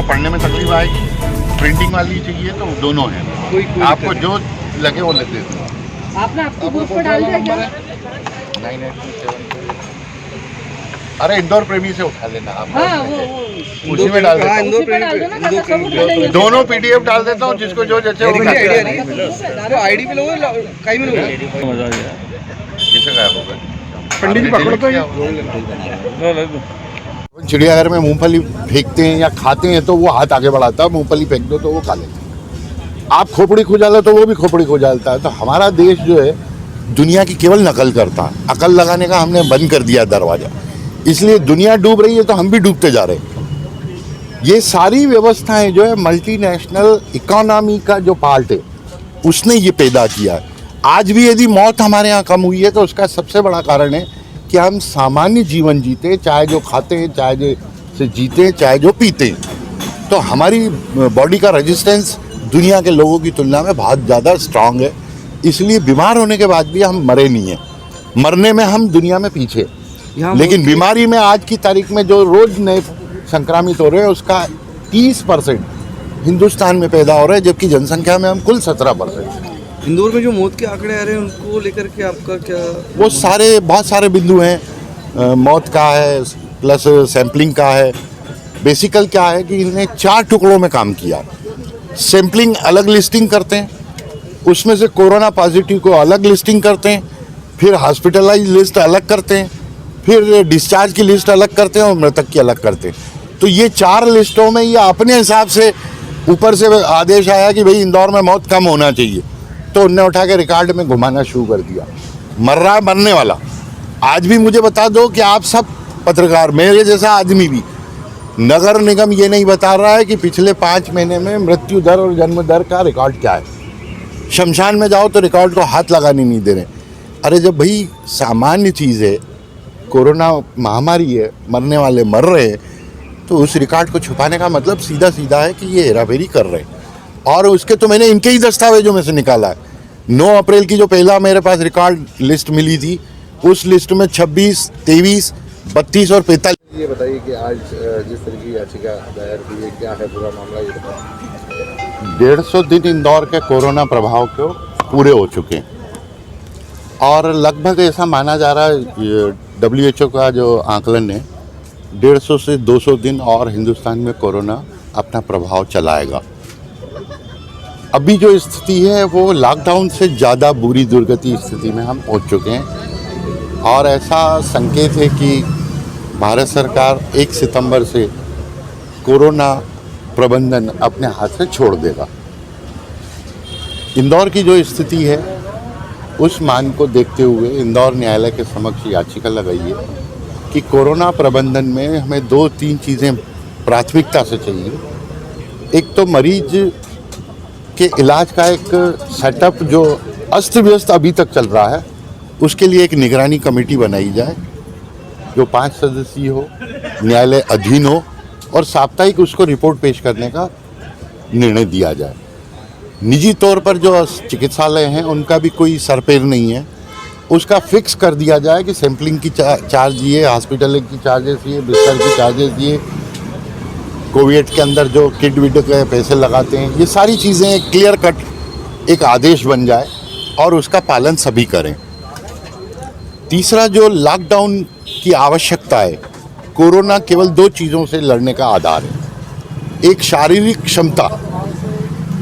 पढ़ने में तकलीफ आएगी, प्रिंटिंग वाली चाहिए तो दोनों हैं, आपको जो लगे वो लिख देते हैं। आपने आपको ग्रुप पर डाल दिया क्या? 9827। अरे इंदौर प्रेमी से उठा लेना आप। हाँ, उसी में डाल देता हूँ। उसी पे डाल दो ना, ताकि सब उठा लेंगे। दोनों पीडीएफ डाल देता हूँ, जिसको जो जैसे आईडी पे लोगे कहीं भी लोगे किसे गायब होगा। पंडित जी पकड़ो तो चिड़ियाघर में मूंगफली फेंकते हैं या खाते हैं तो वो हाथ आगे बढ़ाता है, मूंगफली फेंक दो तो वो खा लेते हैं। आप खोपड़ी खुजालो तो वो भी खोपड़ी खुजालता है। तो हमारा देश जो है दुनिया की केवल नकल करता है। अकल लगाने का हमने बंद कर दिया दरवाजा, इसलिए दुनिया डूब रही है तो हम भी डूबते जा रहे हैं। ये सारी व्यवस्थाएं जो है मल्टीनेशनल इकोनॉमी का जो पार्ट है उसने ये पैदा किया है। आज भी यदि मौत हमारे यहाँ कम हुई है तो उसका सबसे बड़ा कारण है कि हम सामान्य जीवन जीते, चाहे जो खाते हैं, चाहे जो से जीते हैं, चाहे जो पीते हैं। तो हमारी बॉडी का रेजिस्टेंस दुनिया के लोगों की तुलना में बहुत ज़्यादा स्ट्रांग है, इसलिए बीमार होने के बाद भी हम मरे नहीं हैं। मरने में हम दुनिया में पीछे, लेकिन बीमारी में आज की तारीख में जो रोज नए संक्रामित हो रहे हैं उसका 30% हिंदुस्तान में पैदा हो रहा है, जबकि जनसंख्या में हम कुल 17%। इंदौर में जो मौत के आंकड़े आ रहे हैं उनको लेकर के आपका क्या? वो बहुत सारे बिंदु हैं। मौत का है, प्लस सैम्पलिंग का है। बेसिकल क्या है कि इन्हें 4 टुकड़ों में काम किया। सैम्पलिंग अलग लिस्टिंग करते हैं, उसमें से कोरोना पॉजिटिव को अलग लिस्टिंग करते हैं, फिर हॉस्पिटलाइज लिस्ट अलग करते हैं, फिर डिस्चार्ज की लिस्ट अलग करते हैं और मृतक की अलग करते हैं। तो ये 4 लिस्टों में ये अपने हिसाब से ऊपर से आदेश आया कि भाई इंदौर में मौत कम होना चाहिए, तो उनने उठा के रिकॉर्ड में घुमाना शुरू कर दिया। मर रहा है मरने वाला। आज भी मुझे बता दो कि आप सब पत्रकार, मेरे जैसा आदमी भी, नगर निगम ये नहीं बता रहा है कि पिछले 5 महीने में मृत्यु दर और जन्म दर का रिकॉर्ड क्या है। शमशान में जाओ तो रिकॉर्ड को हाथ लगाने नहीं दे रहे। अरे जब भाई सामान्य चीज़ है, कोरोना महामारी है, मरने वाले मर रहे हैं, तो उस रिकॉर्ड को छुपाने का मतलब सीधा सीधा है कि ये हेराफेरी कर रहे हैं। और उसके तो मैंने इनके ही दस्तावेजों में से निकाला है। 9 अप्रैल की जो पहला मेरे पास रिकॉर्ड लिस्ट मिली थी, उस लिस्ट में 26, 23, 32 और 45। ये बताइए कि आज जिस तरह की याचिका दायर हुई है, क्या है पूरा मामला, ये बताइए। 150 दिन इंदौर के कोरोना प्रभाव को पूरे हो चुके हैं और लगभग ऐसा माना जा रहा है, WHO का जो आंकलन है, 150 से 200 दिन और हिंदुस्तान में कोरोना अपना प्रभाव चलाएगा। अभी जो स्थिति है वो लॉकडाउन से ज़्यादा बुरी दुर्गति स्थिति में हम पहुंच चुके हैं और ऐसा संकेत है कि भारत सरकार 1 सितंबर से कोरोना प्रबंधन अपने हाथ से छोड़ देगा। इंदौर की जो स्थिति है उस मान को देखते हुए इंदौर न्यायालय के समक्ष याचिका लगाई है कि कोरोना प्रबंधन में हमें 2-3 चीज़ें प्राथमिकता से चाहिए। एक तो मरीज के इलाज का एक सेटअप जो अस्त व्यस्त अभी तक चल रहा है, उसके लिए एक निगरानी कमेटी बनाई जाए जो 5 सदस्यीय हो, न्यायालय अधीन हो और साप्ताहिक उसको रिपोर्ट पेश करने का निर्णय दिया जाए। निजी तौर पर जो चिकित्सालय हैं उनका भी कोई सरपेर नहीं है, उसका फिक्स कर दिया जाए कि सैम्पलिंग की चार्ज ये, हॉस्पिटल की चार्जेस ये, बिस्तर की चार्जेस ये, कोविड के अंदर जो किट विट के पैसे लगाते हैं, ये सारी चीज़ें क्लियर कट एक आदेश बन जाए और उसका पालन सभी करें। तीसरा, जो लॉकडाउन की आवश्यकता है, कोरोना केवल 2 चीज़ों से लड़ने का आधार है। एक शारीरिक क्षमता,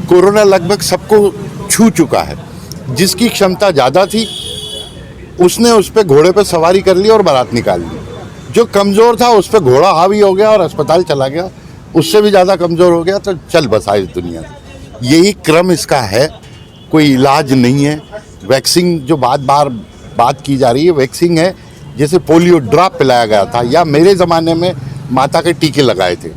कोरोना लगभग सबको छू चुका है। जिसकी क्षमता ज़्यादा थी उसने उस पर घोड़े पर सवारी कर ली और बारात निकाल ली। जो कमज़ोर था उस पर घोड़ा हावी हो गया और अस्पताल चला गया। उससे भी ज़्यादा कमज़ोर हो गया तो चल बसा इस दुनिया से। यही क्रम इसका है, कोई इलाज नहीं है। वैक्सीन जो बात की जा रही है, वैक्सीन है जैसे पोलियो ड्रॉप पिलाया गया था या मेरे ज़माने में माता के टीके लगाए थे,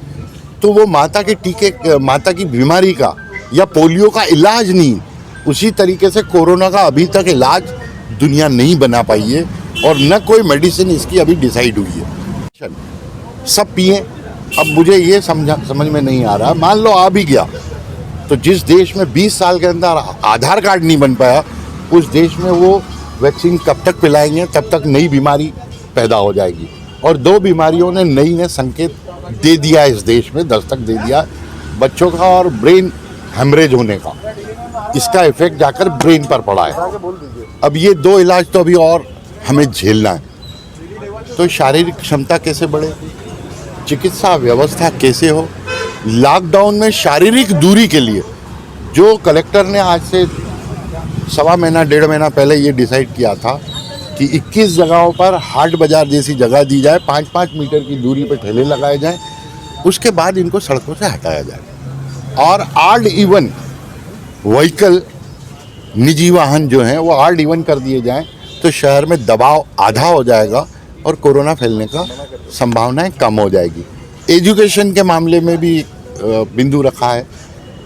तो वो माता के टीके माता की बीमारी का या पोलियो का इलाज नहीं। उसी तरीके से कोरोना का अभी तक इलाज दुनिया नहीं बना पाई है और न कोई मेडिसिन इसकी अभी डिसाइड हुई है। सब पिए। अब मुझे ये समझ में नहीं आ रहा, मान लो आ भी गया तो जिस देश में 20 साल के अंदर आधार कार्ड नहीं बन पाया, उस देश में वो वैक्सीन कब तक पिलाएंगे, तब तक नई बीमारी पैदा हो जाएगी। और 2 बीमारियों ने नई संकेत दे दिया इस देश में, दस्तक दे दिया बच्चों का और ब्रेन हेमरेज होने का। इसका इफेक्ट जाकर ब्रेन पर पड़ा है। अब ये दो इलाज तो अभी और हमें झेलना है। तो शारीरिक क्षमता कैसे बढ़े, चिकित्सा व्यवस्था कैसे हो, लॉकडाउन में शारीरिक दूरी के लिए जो कलेक्टर ने आज से 1.25 महीना पहले ये डिसाइड किया था कि 21 जगहों पर हाट बाजार जैसी जगह दी जाए, 5-5 मीटर की दूरी पर ठेले लगाए जाएं, उसके बाद इनको सड़कों से हटाया जाए और ऑड इवन व्हीकल, निजी वाहन जो हैं वो ऑड इवन कर दिए जाएं, तो शहर में दबाव आधा हो जाएगा और कोरोना फैलने का संभावनाएं कम हो जाएगी। एजुकेशन के मामले में भी बिंदु रखा है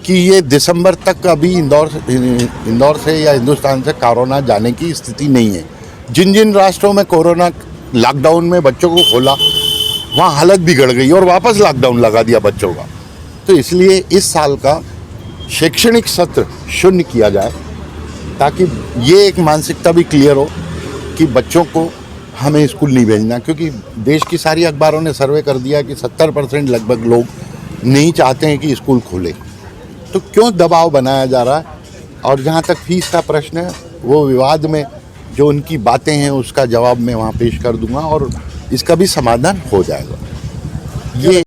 कि ये दिसंबर तक अभी इंदौर से या हिंदुस्तान से कोरोना जाने की स्थिति नहीं है। जिन जिन राष्ट्रों में कोरोना लॉकडाउन में बच्चों को खोला वहाँ हालत बिगड़ गई और वापस लॉकडाउन लगा दिया बच्चों का। तो इसलिए इस साल का शैक्षणिक सत्र शून्य किया जाए ताकि ये एक मानसिकता भी क्लियर हो कि बच्चों को हमें स्कूल नहीं भेजना, क्योंकि देश की सारी अखबारों ने सर्वे कर दिया कि 70% लगभग लोग नहीं चाहते हैं कि स्कूल खोले। तो क्यों दबाव बनाया जा रहा है? और जहाँ तक फीस का प्रश्न है वो विवाद में जो उनकी बातें हैं उसका जवाब मैं वहाँ पेश कर दूंगा और इसका भी समाधान हो जाएगा। ये